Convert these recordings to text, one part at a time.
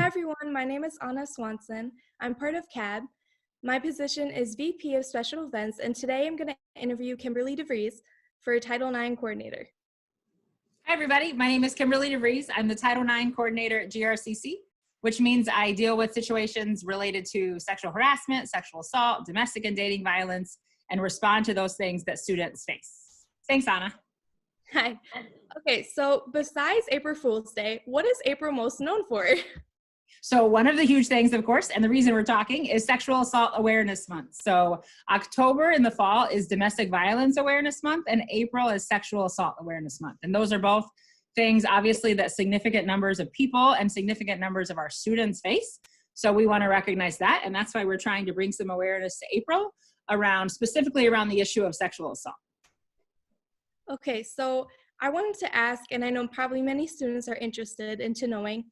Hi everyone, my name is Anna Swanson. I'm part of CAB. My position is VP of Special Events, and today I'm going to interview Kimberly DeVries for Title IX Coordinator. Hi everybody, my name is Kimberly DeVries. I'm the Title IX Coordinator at GRCC, which means I deal with situations related to sexual harassment, sexual assault, domestic and dating violence, and respond to those things that students face. Thanks, Anna. Hi. Okay, so besides April Fool's Day, what is April most known for? So one of the huge things, of course, and the reason we're talking is Sexual Assault Awareness Month. So October in the fall is Domestic Violence Awareness Month, and April is Sexual Assault Awareness Month. And those are both things, obviously, that significant numbers of people and significant numbers of our students face. So we want to recognize that, and that's why we're trying to bring some awareness to April specifically around the issue of sexual assault. Okay, so I wanted to ask, and I know probably many students are interested into knowing,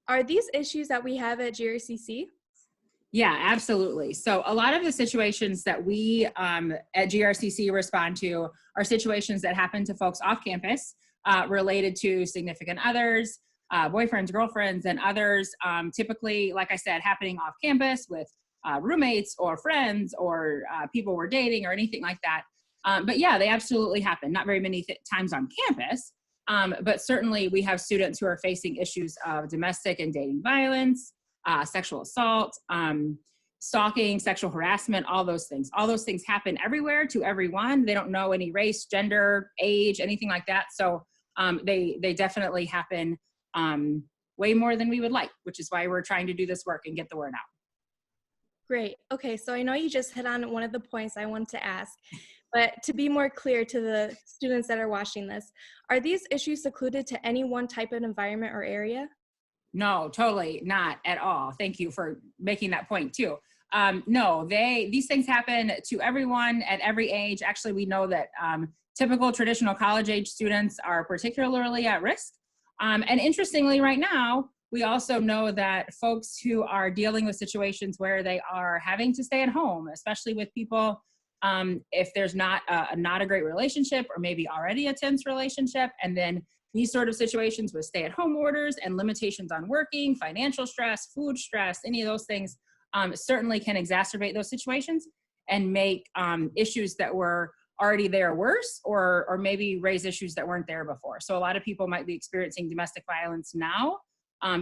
are these issues that we have at GRCC? Yeah, absolutely. So a lot of the situations that we at GRCC respond to are situations that happen to folks off campus related to significant others, boyfriends, girlfriends, and others, typically, like I said, happening off campus with roommates or friends or people we're dating or anything like that. But yeah, they absolutely happen. Not very many times on campus, but certainly we have students who are facing issues of domestic and dating violence, sexual assault, stalking, sexual harassment, all those things. All those things happen everywhere to everyone. They don't know any race, gender, age, anything like that. So they definitely happen way more than we would like, which is why we're trying to do this work and get the word out. Great. Okay, so I know you just hit on one of the points I wanted to ask, but to be more clear to the students that are watching this, are these issues secluded to any one type of environment or area? No, totally not at all. Thank you for making that point too. No, these things happen to everyone at every age. Actually, we know that typical traditional college age students are particularly at risk. And interestingly, right now, we also know that folks who are dealing with situations where they are having to stay at home, especially with people, if there's not a great relationship or maybe already a tense relationship, and then these sort of situations with stay-at-home orders and limitations on working, financial stress, food stress, any of those things certainly can exacerbate those situations and make issues that were already there worse, or maybe raise issues that weren't there before. So a lot of people might be experiencing domestic violence now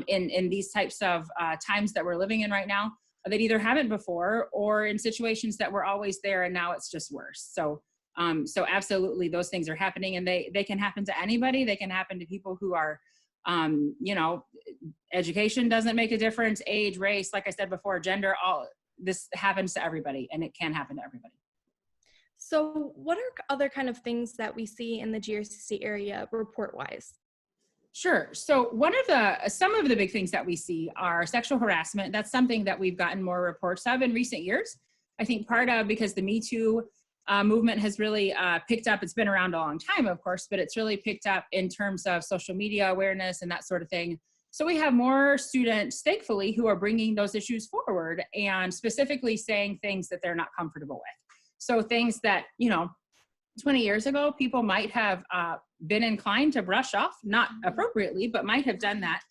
in these types of times that we're living in right now that either haven't before or in situations that were always there and now it's just worse. So absolutely those things are happening, and they can happen to anybody. They can happen to people who are, education doesn't make a difference, age, race, like I said before, gender, all this happens to everybody, and it can happen to everybody. So what are other kind of things that we see in the GRCC area report-wise? Sure. So some of the big things that we see are sexual harassment. That's something that we've gotten more reports of in recent years. I think part of because the Me Too movement has really picked up. It's been around a long time, of course, but it's really picked up in terms of social media awareness and that sort of thing. So we have more students, thankfully, who are bringing those issues forward and specifically saying things that they're not comfortable with. So things that, 20 years ago, people might have been inclined to brush off, not appropriately, but might have done that.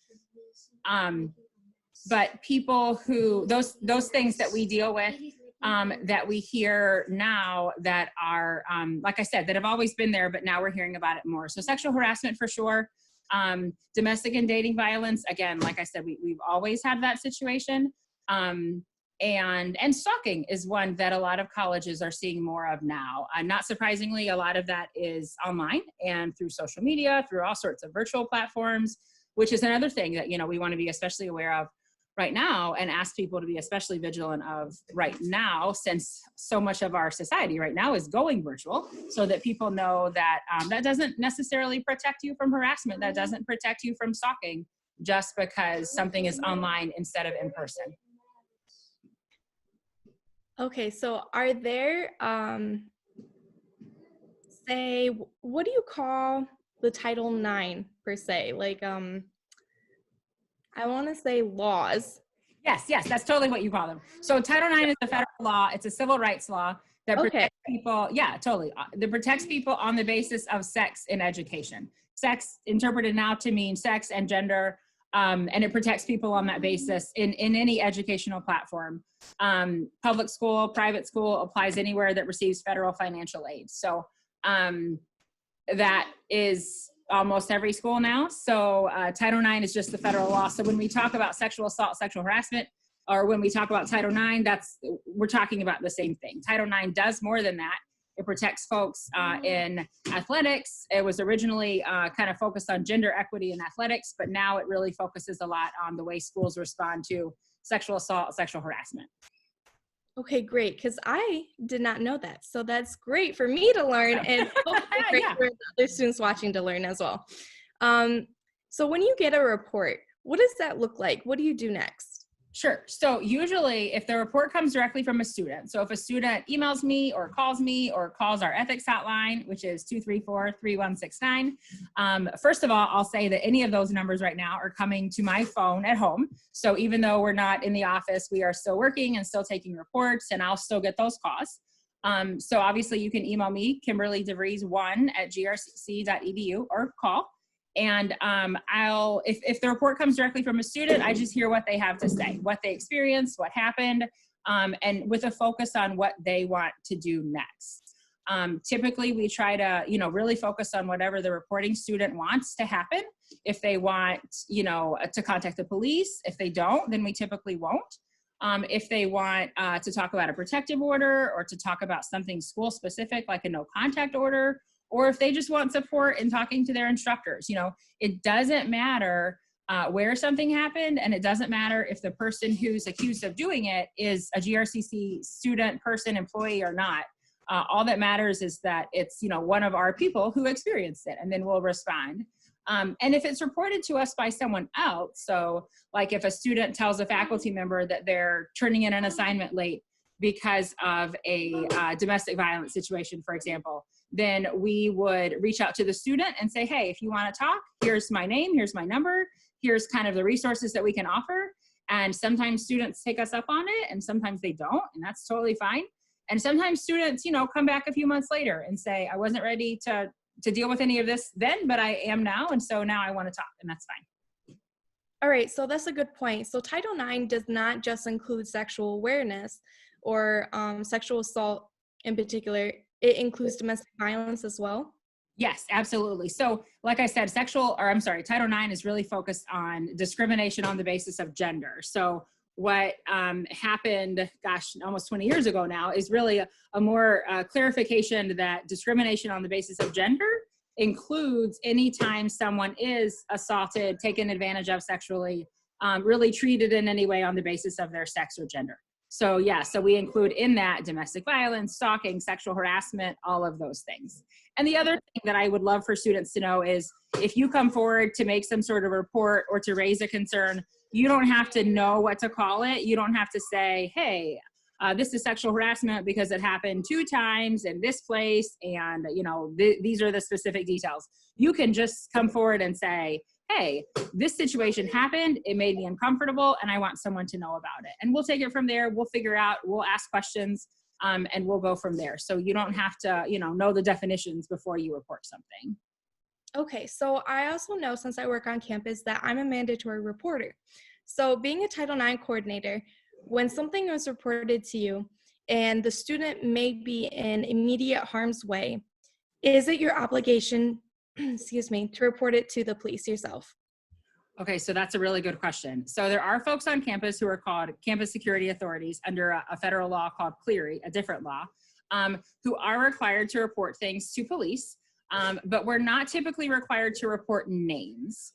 But people who, those things that we deal with, that we hear now that are, like I said, that have always been there, but now we're hearing about it more. So sexual harassment for sure. Domestic and dating violence, again, like I said, we've always had that situation. And stalking is one that a lot of colleges are seeing more of now. Not surprisingly, a lot of that is online and through social media, through all sorts of virtual platforms, which is another thing that, we want to be especially aware of right now and ask people to be especially vigilant of right now, since so much of our society right now is going virtual, so that people know that that doesn't necessarily protect you from harassment, that doesn't protect you from stalking just because something is online instead of in person. Okay, so are there, say, what do you call the Title IX per se? Like, I want to say laws. Yes, that's totally what you call them. So Title IX is a federal law. It's a civil rights law that protects people. Yeah, totally. That protects people on the basis of sex in education. Sex interpreted now to mean sex and gender And it protects people on that basis in any educational platform. Public school, private school, applies anywhere that receives federal financial aid. So that is almost every school now. So Title IX is just the federal law. So when we talk about sexual assault, sexual harassment, or when we talk about Title IX, we're talking about the same thing. Title IX does more than that. It protects folks in athletics. It was originally kind of focused on gender equity in athletics, but now it really focuses a lot on the way schools respond to sexual assault, sexual harassment. Okay, great, because I did not know that. So that's great for me to learn, and hopefully great for the other students watching to learn as well. So when you get a report, what does that look like? What do you do next? Sure. So usually if the report comes directly from a student, so if a student emails me or calls our ethics hotline, which is 234-3169, first of all, I'll say that any of those numbers right now are coming to my phone at home. So even though we're not in the office, we are still working and still taking reports, and I'll still get those calls. So obviously you can email me, Kimberly DeVries1@grcc.edu, or call. And if the report comes directly from a student, I just hear what they have to say, what they experienced, what happened, and with a focus on what they want to do next. Typically, we try to, really focus on whatever the reporting student wants to happen. If they want, to contact the police, if they don't, then we typically won't. If they want to talk about a protective order or to talk about something school specific, like a no contact order, or if they just want support in talking to their instructors, it doesn't matter where something happened, and it doesn't matter if the person who's accused of doing it is a GRCC student, person, employee, or not. All that matters is that it's, one of our people who experienced it, and then we'll respond. And if it's reported to us by someone else, so like if a student tells a faculty member that they're turning in an assignment late because of a domestic violence situation, for example, then we would reach out to the student and say, hey, if you want to talk, here's my name, here's my number, here's kind of the resources that we can offer. And sometimes students take us up on it, and sometimes they don't, and that's totally fine. And sometimes students, come back a few months later and say, I wasn't ready to deal with any of this then, but I am now, and so now I want to talk, and that's fine. All right, so that's a good point. So Title IX does not just include sexual awareness or sexual assault in particular. It includes domestic violence as well? Yes, absolutely. So like I said, Title IX is really focused on discrimination on the basis of gender. So what happened, almost 20 years ago now, is really a more clarification that discrimination on the basis of gender includes any time someone is assaulted, taken advantage of sexually, really treated in any way on the basis of their sex or gender. So yeah, so we include in that domestic violence, stalking, sexual harassment, all of those things. And the other thing that I would love for students to know is if you come forward to make some sort of report or to raise a concern, you don't have to know what to call it. You don't have to say, hey, this is sexual harassment because it happened 2 times in this place, and these are the specific details. You can just come forward and say, hey, this situation happened, it made me uncomfortable, and I want someone to know about it. And we'll take it from there, we'll figure out, we'll ask questions, and we'll go from there. So you don't have to, know the definitions before you report something. Okay, so I also know, since I work on campus, that I'm a mandatory reporter. So being a Title IX coordinator, when something is reported to you and the student may be in immediate harm's way, is it your obligation, to report it to the police yourself? Okay, so that's a really good question. So there are folks on campus who are called campus security authorities under a federal law called Clery, a different law, who are required to report things to police, but we're not typically required to report names.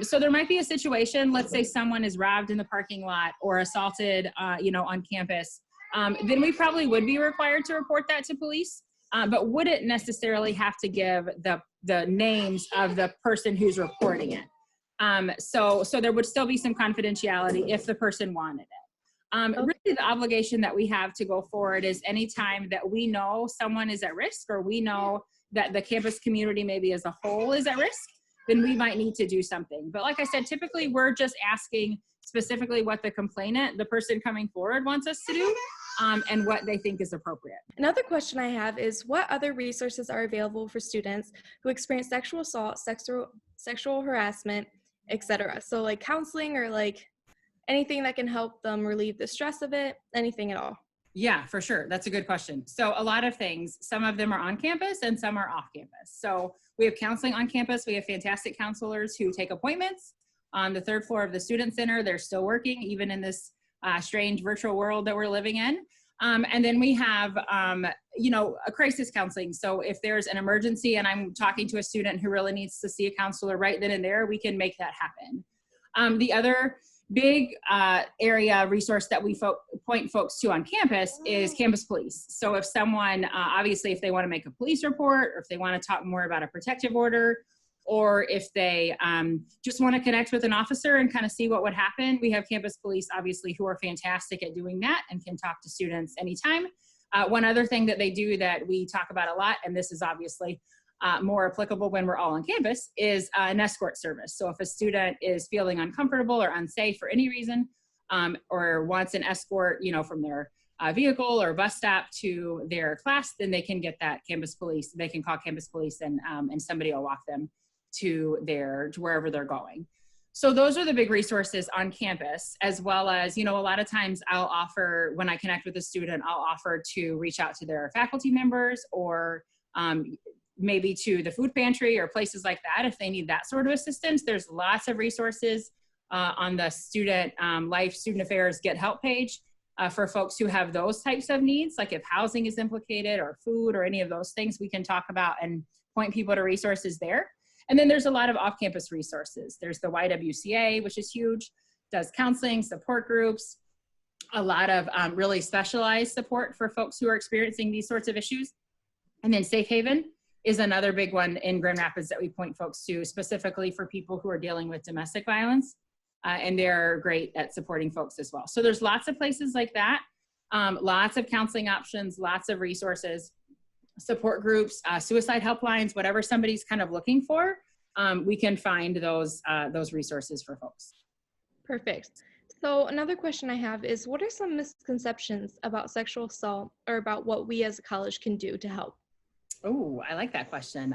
So there might be a situation, let's say someone is robbed in the parking lot or assaulted, on campus, then we probably would be required to report that to police, but wouldn't necessarily have to give the names of the person who's reporting it. So there would still be some confidentiality if the person wanted it. Okay. Really the obligation that we have to go forward is anytime that we know someone is at risk, or we know that the campus community maybe as a whole is at risk, then we might need to do something. But like I said, typically we're just asking specifically what the complainant, the person coming forward, wants us to do, and what they think is appropriate. Another question I have is, what other resources are available for students who experience sexual assault, sexual harassment, etc. So like counseling or like anything that can help them relieve the stress of it, anything at all. Yeah, for sure. That's a good question. So a lot of things, some of them are on campus and some are off campus. So we have counseling on campus. We have fantastic counselors who take appointments on the third floor of the Student Center. They're still working even in this strange virtual world that we're living in. And then we have, a crisis counseling. So if there's an emergency and I'm talking to a student who really needs to see a counselor right then and there, we can make that happen. The other big area resource that we point folks to on campus is campus police. So if someone, obviously if they want to make a police report, or if they want to talk more about a protective order, or if they just want to connect with an officer and kind of see what would happen, we have campus police, obviously, who are fantastic at doing that and can talk to students anytime. One other thing that they do that we talk about a lot, and this is obviously more applicable when we're all on campus, is an escort service. So if a student is feeling uncomfortable or unsafe for any reason, or wants an escort, from their vehicle or bus stop to their class, then they can get that campus police. They can call campus police and somebody will walk them to wherever they're going. So those are the big resources on campus, as well as, a lot of times I'll offer, when I connect with a student, I'll offer to reach out to their faculty members or maybe to the food pantry or places like that if they need that sort of assistance. There's lots of resources on the Student Life, Student Affairs Get Help page for folks who have those types of needs, like if housing is implicated or food or any of those things, we can talk about and point people to resources there. And then there's a lot of off-campus resources. There's the YWCA, which is huge, does counseling, support groups, a lot of really specialized support for folks who are experiencing these sorts of issues. And then Safe Haven is another big one in Grand Rapids that we point folks to, specifically for people who are dealing with domestic violence. And they're great at supporting folks as well. So there's lots of places like that, lots of counseling options, lots of resources, support groups, suicide helplines, whatever somebody's kind of looking for, we can find those resources for folks. Perfect. So another question I have is, what are some misconceptions about sexual assault or about what we as a college can do to help? Oh, I like that question.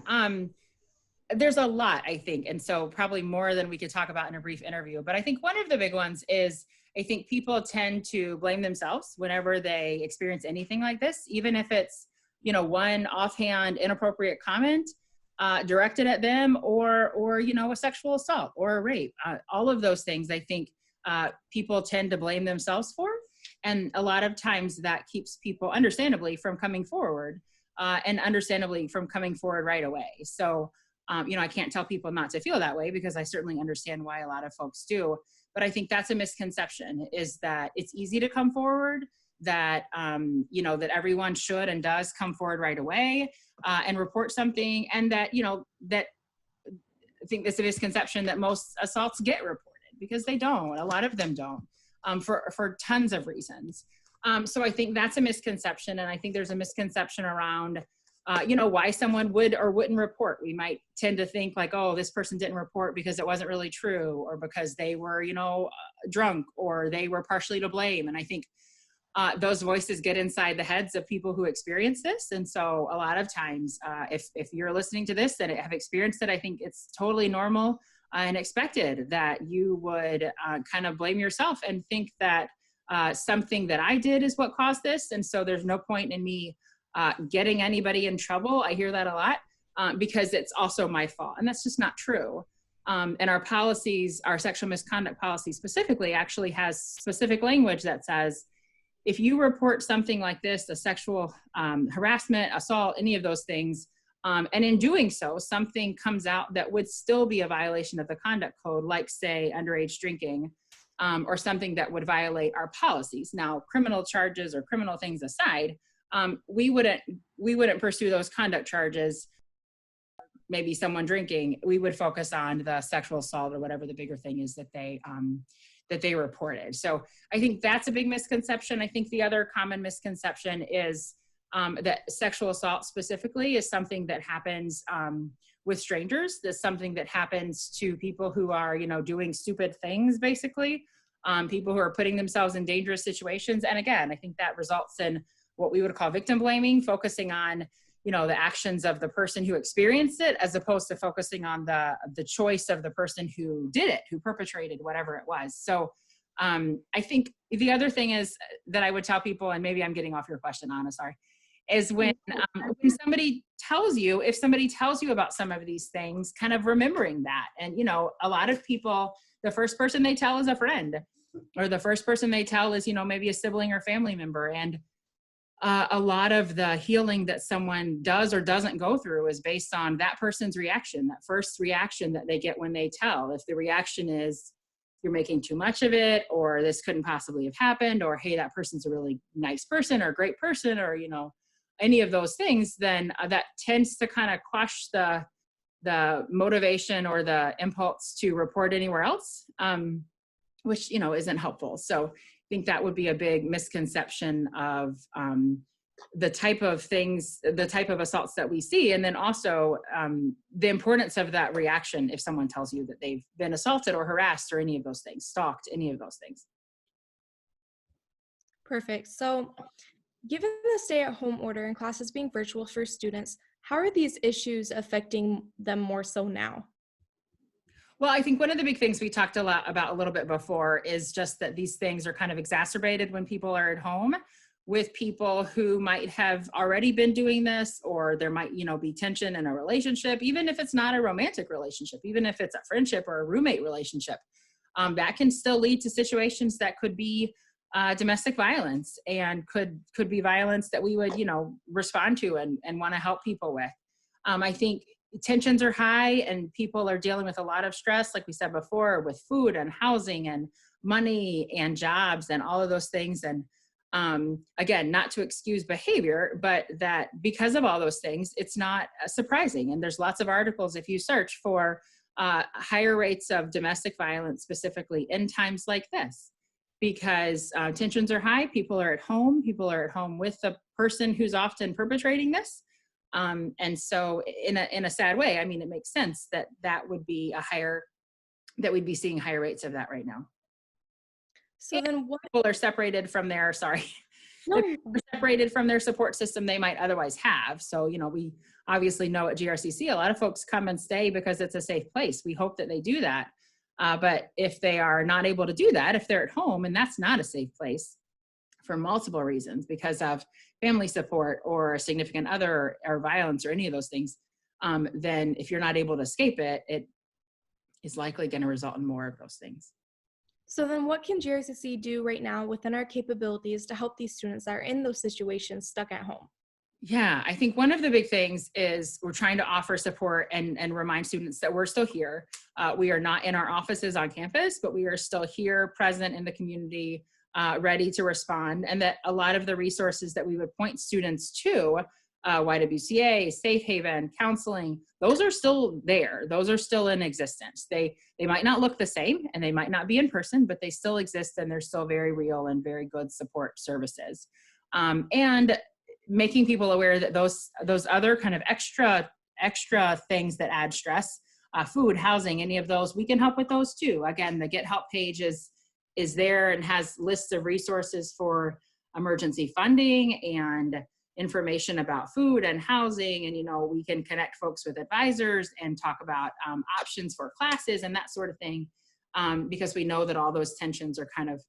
There's a lot, I think, and so probably more than we could talk about in a brief interview. But I think one of the big ones is I think people tend to blame themselves whenever they experience anything like this, even if it's, one offhand inappropriate comment directed at them or a sexual assault or a rape. All of those things, I think people tend to blame themselves for. And a lot of times that keeps people understandably from coming forward and understandably from coming forward right away. So, I can't tell people not to feel that way because I certainly understand why a lot of folks do. But I think that's a misconception, is that it's easy to come forward, that, that everyone should and does come forward right away and report something. And that, that I think there's a misconception that most assaults get reported, because they don't. A lot of them don't, for tons of reasons. So I think that's a misconception. And I think there's a misconception around, why someone would or wouldn't report. We might tend to think like, oh, this person didn't report because it wasn't really true, or because they were, drunk, or they were partially to blame. And I think those voices get inside the heads of people who experience this. And so a lot of times, if you're listening to this and have experienced it, I think it's totally normal and expected that you would kind of blame yourself and think that something that I did is what caused this. And so there's no point in me getting anybody in trouble. I hear that a lot because it's also my fault. And that's just not true. And our policies, our sexual misconduct policy specifically, actually has specific language that says, if you report something like this, a sexual harassment, assault, any of those things, and in doing so, something comes out that would still be a violation of the conduct code, like say underage drinking, or something that would violate our policies. Now, criminal charges or criminal things aside, we wouldn't pursue those conduct charges. Maybe someone drinking, we would focus on the sexual assault or whatever the bigger thing is that they reported. So I think that's a big misconception. I think the other common misconception is that sexual assault specifically is something that happens with strangers. That's something that happens to people who are, doing stupid things, basically, people who are putting themselves in dangerous situations. And again, I think that results in what we would call victim blaming, focusing on, you know, the actions of the person who experienced it, as opposed to focusing on the choice of the person who did it, who perpetrated whatever it was. So I think the other thing is that I would tell people, and maybe I'm getting off your question, Anna, sorry, is when somebody tells you, if somebody tells you about some of these things, kind of remembering that. And, you know, a lot of people, the first person they tell is a friend, or the first person they tell is, you know, maybe a sibling or family member. And a lot of the healing that someone does or doesn't go through is based on that person's reaction, that first reaction that they get when they tell. If the reaction is, you're making too much of it, or this couldn't possibly have happened, or, hey, that person's a really nice person or a great person, or, you know, any of those things, then that tends to kind of quash the motivation or the impulse to report anywhere else, which, you know, isn't helpful. So I think that would be a big misconception of the type of things, the type of assaults that we see. And then also the importance of that reaction if someone tells you that they've been assaulted or harassed or any of those things, stalked, any of those things. Perfect. So given the stay-at-home order and classes being virtual for students, how are these issues affecting them more so now? Well, I think one of the big things we talked about a little bit before is just that these things are kind of exacerbated when people are at home with people who might have already been doing this, or there might, you know, be tension in a relationship, even if it's not a romantic relationship, even if it's a friendship or a roommate relationship, that can still lead to situations that could be domestic violence, and could be violence that we would, you know, respond to and want to help people with. I think tensions are high and people are dealing with a lot of stress, like we said before, with food and housing and money and jobs and all of those things. And again, not to excuse behavior, but that because of all those things, it's not surprising. And there's lots of articles, if you search for higher rates of domestic violence, specifically in times like this, because tensions are high, people are at home with the person who's often perpetrating this. And so in a sad way, I mean, it makes sense that would be that we'd be seeing higher rates of that right now. So then what people are separated from their, separated from their support system they might otherwise have. So, you know, we obviously know at GRCC, a lot of folks come and stay because it's a safe place. We hope that they do that. But if they are not able to do that, if they're at home and that's not a safe place for multiple reasons, because of family support or a significant other or violence or any of those things, then if you're not able to escape it, it is likely going to result in more of those things. So then what can GRCC do right now within our capabilities to help these students that are in those situations stuck at home? Yeah, I think one of the big things is we're trying to offer support and remind students that we're still here. We are not in our offices on campus, but we are still here, present in the community, ready to respond. And that a lot of the resources that we would point students to, YWCA, Safe Haven, counseling, those are still there. Those are still in existence. They might not look the same and they might not be in person, but they still exist and they're still very real and very good support services. And making people aware that those other kind of extra things that add stress, food, housing, any of those, we can help with those too. Again, the Get Help page is there and has lists of resources for emergency funding and information about food and housing. And, you know, we can connect folks with advisors and talk about options for classes and that sort of thing, because we know that all those tensions are kind of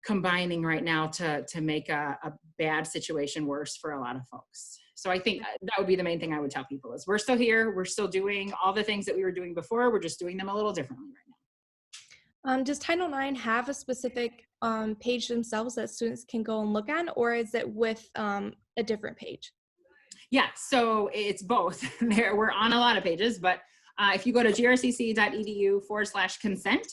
combining right now to make a bad situation worse for a lot of folks. So I think that would be the main thing I would tell people is we're still here. We're still doing all the things that we were doing before. We're just doing them a little differently right now. Does Title IX have a specific page themselves that students can go and look on, or is it with a different page? Yeah, so it's both. We're on a lot of pages, but if you go to grcc.edu/consent,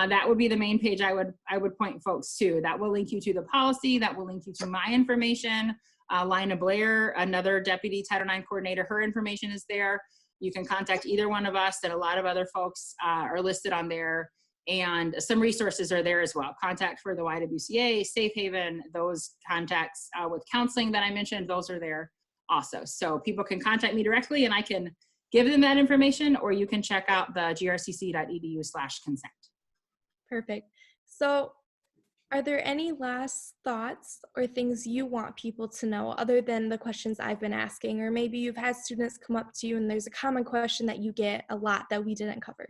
that would be the main page I would point folks to. That will link you to the policy. That will link you to my information. Lina Blair, another deputy Title IX coordinator, her information is there. You can contact either one of us, and a lot of other folks are listed on there. And some resources are there as well. Contact for the YWCA, Safe Haven, those contacts with counseling that I mentioned, those are there also. So people can contact me directly and I can give them that information, or you can check out the grcc.edu/consent. Perfect. So Are there any last thoughts or things you want people to know other than the questions I've been asking? Or maybe you've had students come up to you and there's a common question that you get a lot that we didn't cover.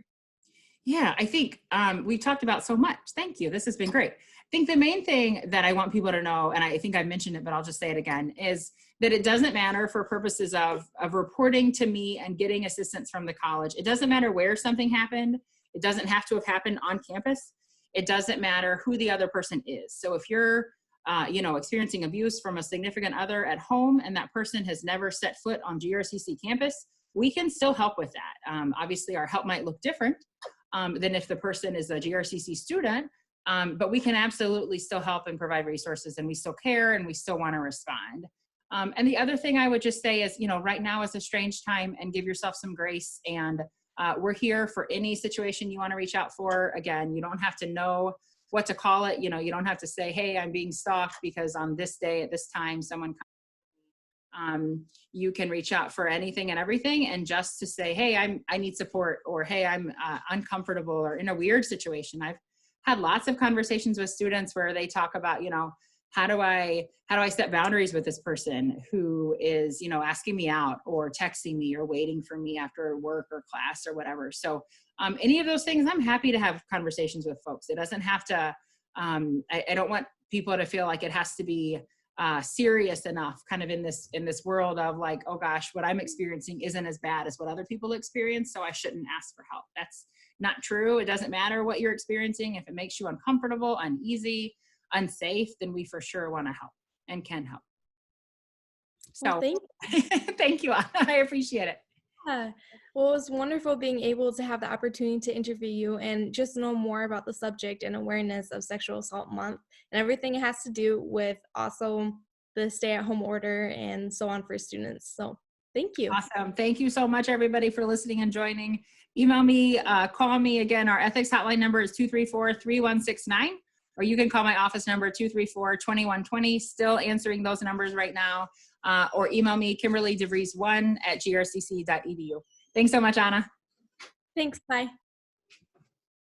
Yeah, I think we talked about so much. Thank you. This has been great. I think the main thing that I want people to know, and I think I mentioned it, but I'll just say it again, is that it doesn't matter for purposes of reporting to me and getting assistance from the college. It doesn't matter where something happened. It doesn't have to have happened on campus. It doesn't matter who the other person is. So if you're experiencing abuse from a significant other at home and that person has never set foot on GRCC campus, we can still help with that. Obviously, our help might look different than if the person is a GRCC student, but we can absolutely still help and provide resources, and we still care and we still want to respond. And the other thing I would just say is, right now is a strange time, and give yourself some grace, and we're here for any situation you want to reach out for. Again, you don't have to know what to call it. You don't have to say, hey, I'm being stalked because on this day at this time someone you can reach out for anything and everything, and just to say, hey, I need support, or hey, I'm uncomfortable or in a weird situation. I've had lots of conversations with students where they talk about, how do I set boundaries with this person who is, asking me out or texting me or waiting for me after work or class or whatever. So any of those things, I'm happy to have conversations with folks. It doesn't have to, I don't want people to feel like it has to be serious enough, kind of in this world of like, oh gosh, what I'm experiencing isn't as bad as what other people experience, so I shouldn't ask for help. That's not true. It doesn't matter what you're experiencing. If it makes you uncomfortable, uneasy, unsafe, then we for sure want to help and can help. So Well, thank you. I appreciate it. yeah. Well, it was wonderful being able to have the opportunity to interview you and just know more about the subject and awareness of Sexual Assault Month and everything it has to do with also the stay-at-home order and so on for students. So thank you. Awesome. Thank you so much, everybody, for listening and joining. Email me, call me. Again, our ethics hotline number is 234-3169, or you can call my office number 234-2120. Still answering those numbers right now. Or email me, KimberlyDeVries1@grcc.edu. Thanks so much, Anna. Thanks. Bye.